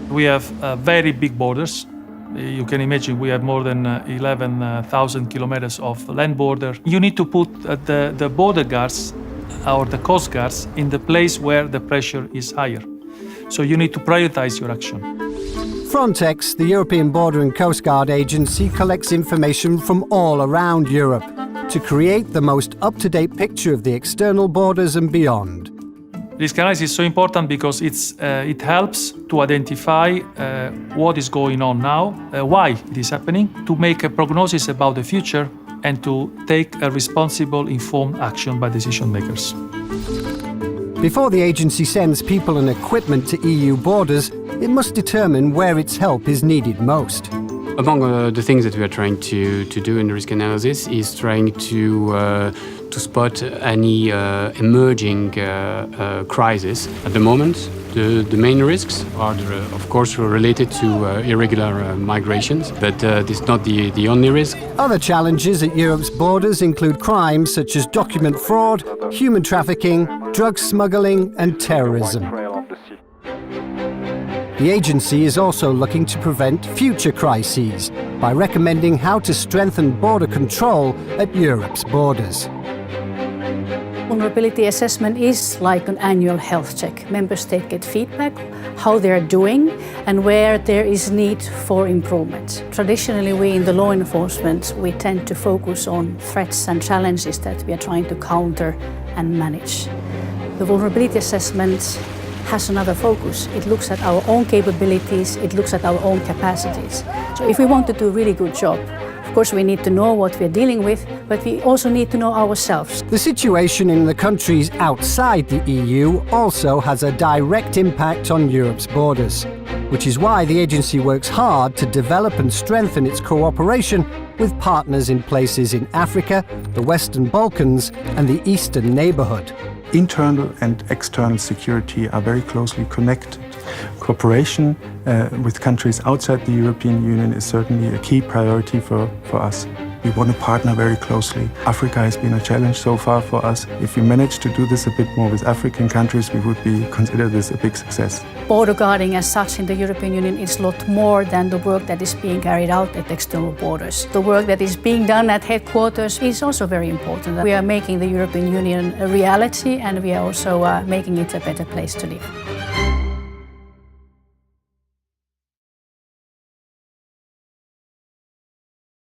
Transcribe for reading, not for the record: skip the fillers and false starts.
We have very big borders. You can imagine we have more than 11,000 kilometers of land border. You need to put the border guards or the coast guards in the place where the pressure is higher. So you need to prioritize your action. Frontex, the European Border and Coast Guard Agency, collects information from all around Europe to create the most up-to-date picture of the external borders and beyond. Risk analysis is so important because it helps to identify what is going on now, why it is happening, to make a prognosis about the future and to take a responsible, informed action by decision makers. Before the agency sends people and equipment to EU borders, it must determine where its help is needed most. Among the things that we are trying to do in risk analysis is trying to spot any emerging crisis. At the moment, the main risks are, of course, related to irregular migrations, but this is not the only risk. Other challenges at Europe's borders include crimes such as document fraud, human trafficking, drug smuggling and terrorism. The agency is also looking to prevent future crises by recommending how to strengthen border control at Europe's borders. Vulnerability assessment is like an annual health check. Member states get feedback, how they're doing, and where there is need for improvement. Traditionally, we in the law enforcement, we tend to focus on threats and challenges that we are trying to counter and manage. The vulnerability assessment has another focus. It looks at our own capabilities, it looks at our own capacities. So if we want to do a really good job, of course we need to know what we're dealing with, but we also need to know ourselves. The situation in the countries outside the EU also has a direct impact on Europe's borders, which is why the agency works hard to develop and strengthen its cooperation with partners in places in Africa, the Western Balkans and the Eastern neighbourhood. Internal and external security are very closely connected. Cooperation with countries outside the European Union is certainly a key priority for us. We want to partner very closely. Africa has been a challenge so far for us. If we manage to do this a bit more with African countries, we would consider this a big success. Border guarding as such in the European Union is a lot more than the work that is being carried out at external borders. The work that is being done at headquarters is also very important. We are making the European Union a reality and we are also making it a better place to live.